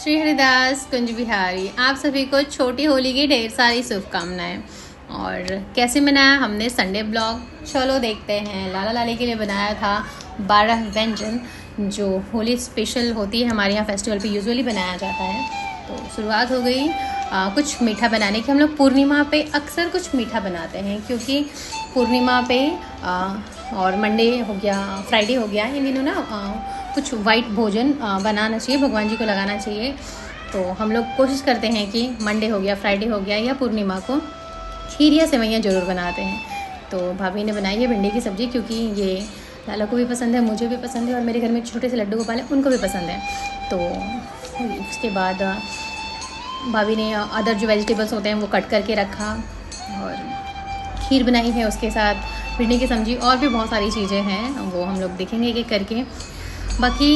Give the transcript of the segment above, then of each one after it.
श्री हरिदास कुंज बिहारी आप सभी को छोटी होली की ढेर सारी शुभकामनाएं। और कैसे मनाया हमने संडे ब्लॉग, चलो देखते हैं। लाला लाली के लिए बनाया था 12 व्यंजन जो होली स्पेशल होती है हमारे यहाँ फेस्टिवल पे यूजुअली बनाया जाता है। तो शुरुआत हो गई कुछ मीठा बनाने की। हम लोग पूर्णिमा पे अक्सर कुछ मीठा बनाते हैं क्योंकि पूर्णिमा पे और मंडे हो गया, फ्राइडे हो गया, इन दिनों ना कुछ वाइट भोजन बनाना चाहिए, भगवान जी को लगाना चाहिए। तो हम लोग कोशिश करते हैं कि मंडे हो गया, फ्राइडे हो गया या पूर्णिमा को खीर या सेवैयाँ ज़रूर बनाते हैं। तो भाभी ने बनाई है भिंडी की सब्ज़ी क्योंकि ये लाला को भी पसंद है, मुझे भी पसंद है और मेरे घर में छोटे से लड्डू गोपाल हैं उनको भी पसंद है। तो उसके बाद भाभी ने अदर जो वेजिटेबल्स होते हैं वो कट करके रखा और खीर बनाई है, उसके साथ भिंडी की सब्ज़ी और भी बहुत सारी चीज़ें हैं, वो हम लोग देखेंगे एक एक करके। बाकी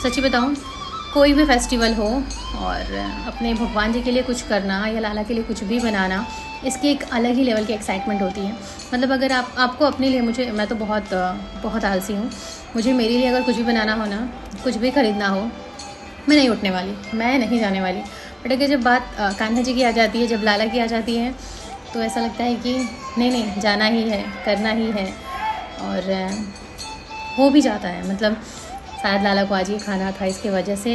सच्ची बताऊँ, कोई भी फेस्टिवल हो और अपने भगवान जी के लिए कुछ करना या लाला के लिए कुछ भी बनाना, इसकी एक अलग ही लेवल की एक्साइटमेंट होती है। मतलब अगर आपको अपने लिए, मैं तो बहुत आलसी हूँ, मुझे मेरे लिए अगर कुछ भी बनाना हो ना, कुछ भी ख़रीदना हो, मैं नहीं उठने वाली, मैं नहीं जाने वाली। बट अगर जब बात कान्हा जी की आ जाती है, जब लाला की आ जाती है, तो ऐसा लगता है कि नहीं जाना ही है, करना ही है और हो भी जाता है। मतलब शायद लाला को आज ये खाना था, इसके वजह से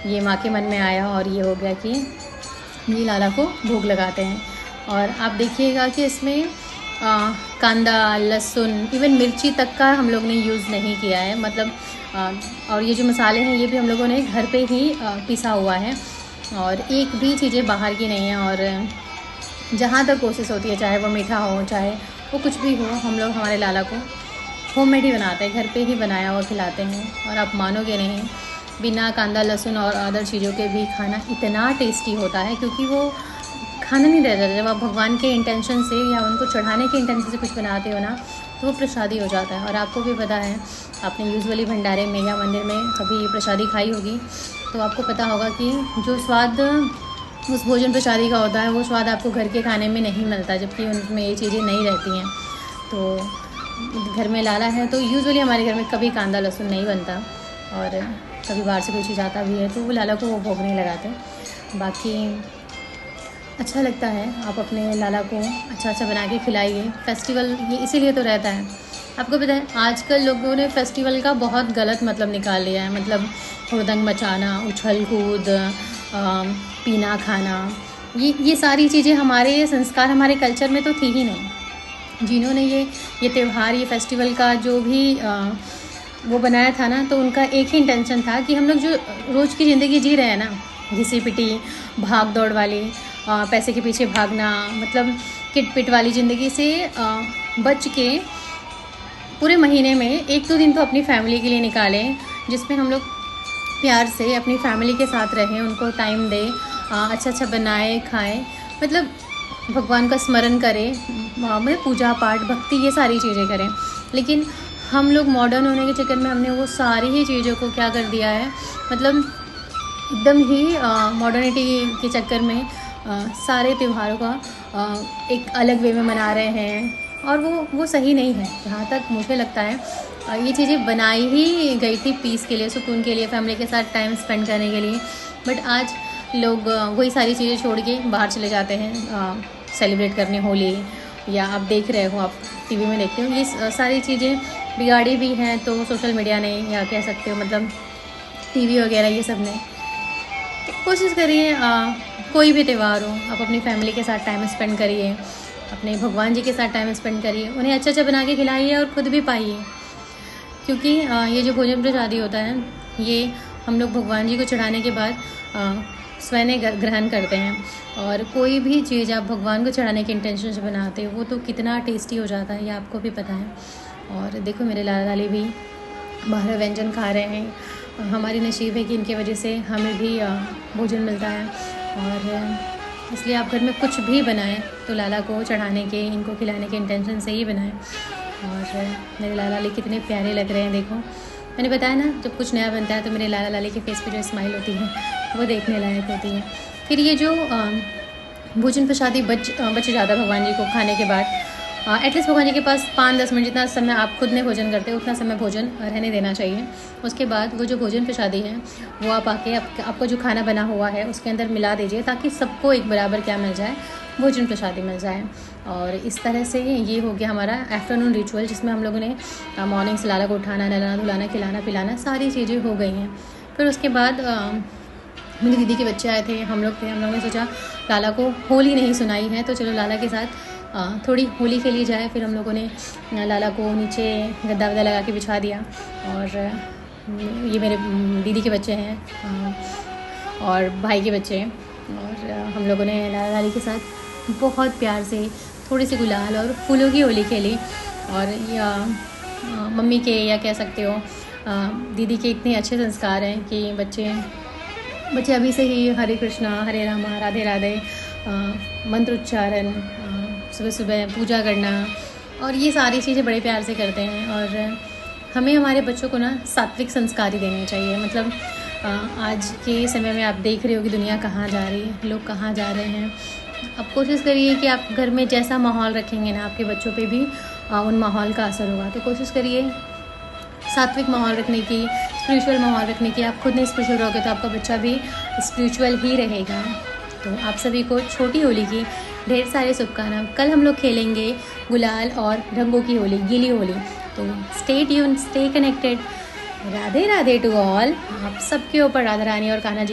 ये माँ के मन में आया और ये हो गया कि ये लाला को भोग लगाते हैं। और आप देखिएगा कि इसमें कांदा, लहसुन, इवन मिर्ची तक का हम लोग ने यूज़ नहीं किया है। मतलब और ये जो मसाले हैं ये भी हम लोगों ने घर पे ही पिसा हुआ है और एक भी चीज़ें बाहर की नहीं है। और जहाँ तक कोशिश होती है, चाहे वो मीठा हो, चाहे वो कुछ भी हो, हम लोग हमारे लाला को होममेड ही बनाते हैं, घर पे ही बनाया हुआ खिलाते हैं। और आप मानोगे नहीं, बिना कांदा, लहसुन और अदर चीज़ों के भी खाना इतना टेस्टी होता है क्योंकि वो खाना नहीं रह जाता। जब आप भगवान के इंटेंशन से या उनको चढ़ाने के इंटेंशन से कुछ बनाते हो ना, तो वो प्रसादी हो जाता है। और आपको भी पता है, आपने यूजुअली भंडारे में या मंदिर में कभी प्रसादी खाई होगी तो आपको पता होगा कि जो स्वाद उस भोजन प्रसादी का होता है वो स्वाद आपको घर के खाने में नहीं मिलता, जबकि उनमें ये चीज़ें नहीं रहती हैं। तो घर में लाला है तो यूजुअली हमारे घर में कभी कांदा लहसुन नहीं बनता और कभी बाहर से कोई चीज़ आता भी है तो वो लाला को वो भोग नहीं लगाते। बाकी अच्छा लगता है, आप अपने लाला को अच्छा बना के खिलाइए। फेस्टिवल ये इसीलिए तो रहता है। आपको पता है आजकल लोगों ने फेस्टिवल का बहुत गलत मतलब निकाल लिया है। मतलब हुड़दंग मचाना, उछल कूद, पीना खाना, ये सारी चीज़ें हमारे संस्कार, हमारे कल्चर में तो थी ही नहीं। जिन्होंने ये त्यौहार, ये फेस्टिवल का जो भी वो बनाया था ना, तो उनका एक ही इंटेंशन था कि हम लोग जो रोज़ की ज़िंदगी जी रहे हैं ना, घिसी पिटी भाग दौड़ वाली, पैसे के पीछे भागना, मतलब किट पिट वाली ज़िंदगी से बच के पूरे महीने में 1-2 दिन तो अपनी फैमिली के लिए निकालें, जिसमें हम लोग प्यार से अपनी फैमिली के साथ रहें, उनको टाइम दें, अच्छा बनाएं, खाएं, मतलब भगवान का स्मरण करें, मतलब पूजा पाठ, भक्ति, ये सारी चीज़ें करें। लेकिन हम लोग मॉडर्न होने के चक्कर में हमने वो सारी ही चीज़ों को क्या कर दिया है, मतलब एकदम ही मॉडर्निटी के चक्कर में सारे त्योहारों का एक अलग वे में मना रहे हैं और वो सही नहीं है। जहाँ तक मुझे लगता है ये चीज़ें बनाई ही गई थी पीस के लिए, सुकून के लिए, फैमिली के साथ टाइम स्पेंड करने के लिए। बट आज लोग वही सारी चीज़ें छोड़ के बाहर चले जाते हैं सेलिब्रेट करने होली, या आप देख रहे हो, आप टीवी में देखते हो, ये सारी चीज़ें बिगाड़ी भी हैं तो सोशल मीडिया ने, या कह सकते हो मतलब टीवी वगैरह ये सब ने। तो कोशिश करिए कोई भी त्यौहार हो, आप अपनी फैमिली के साथ टाइम स्पेंड करिए, अपने भगवान जी के साथ टाइम स्पेंड करिए, उन्हें अच्छा बना के खिलाइए और ख़ुद भी पाइए। क्योंकि ये जो भोजन प्रसादी होता है ये हम लोग भगवान जी को चढ़ाने के बाद स्वयं ग्रहण करते हैं। और कोई भी चीज़ आप भगवान को चढ़ाने के इंटेंशन से बनाते हो वो तो कितना टेस्टी हो जाता है, ये आपको भी पता है। और देखो मेरे लाला लाली भी 12 व्यंजन खा रहे हैं। हमारी नसीब है कि इनके वजह से हमें भी भोजन मिलता है। और इसलिए आप घर में कुछ भी बनाएं तो लाला को चढ़ाने के, इनको खिलाने के इंटेंशन से ही बनाएं। और मेरे लाला लाली कितने प्यारे लग रहे हैं, देखो। मैंने बताया ना, जब कुछ नया बनता है तो मेरे लाला लाली के फेस पे जो स्माइल होती है वो देखने लायक होती है। फिर ये जो भोजन प्रसादी बच जाता भगवान जी को खाने के बाद, एटलीस्ट भगवान जी के पास 5-10 मिनट जितना समय आप खुद में भोजन करते हैं उतना समय भोजन रहने देना चाहिए। उसके बाद वो जो भोजन प्रसादी है वो आप आके आपका जो खाना बना हुआ है उसके अंदर मिला दीजिए, ताकि सबको एक बराबर क्या मिल जाए, भोजन प्रसादी मिल जाए। और इस तरह से ये हो गया हमारा आफ्टरनून रिचुअल, जिसमें हम लोगों ने मॉर्निंग से लाला को उठाना, नहलाना धुलाना, खिलाना पिलाना, सारी चीज़ें हो गई हैं। फिर उसके बाद मेरी दीदी के बच्चे आए थे, हम लोग ने सोचा लाला को होली नहीं सुनाई है तो चलो लाला के साथ थोड़ी होली खेली जाए। फिर हम लोगों ने लाला को नीचे गद्दा वद्दा लगा के बिछा दिया। और ये मेरे दीदी के बच्चे हैं और भाई के बच्चे हैं, और हम लोगों ने लाला लाली के साथ बहुत प्यार से थोड़ी सी गुलाल और फूलों की होली खेली। और या मम्मी के या कह सकते हो दीदी के इतने अच्छे संस्कार हैं कि बच्चे अभी से ही हरे कृष्णा, हरे रामा, राधे राधे मंत्र उच्चारण, सुबह सुबह पूजा करना, और ये सारी चीज़ें बड़े प्यार से करते हैं। और हमें हमारे बच्चों को ना सात्विक संस्कार ही देने चाहिए। मतलब आज के समय में आप देख रहे हो कि दुनिया कहाँ जा रही है, लोग कहाँ जा रहे हैं। अब कोशिश करिए कि आप घर में जैसा माहौल रखेंगे ना, आपके बच्चों पे भी उन माहौल का असर होगा। तो कोशिश करिए सात्विक माहौल रखने की, स्पिरिचुअल माहौल रखने की। आप खुद नहीं स्पिरिचुअल रहोगे तो आपका बच्चा भी स्पिरिचुअल ही रहेगा। तो आप सभी को छोटी होली की ढेर सारे शुभकामनाएं। कल हम लोग खेलेंगे गुलाल और रंगों की होली, गीली होली। तो stay tune, stay connected. Radhe Radhe to all. आप सबके ऊपर राधा रानी और कान्हा जी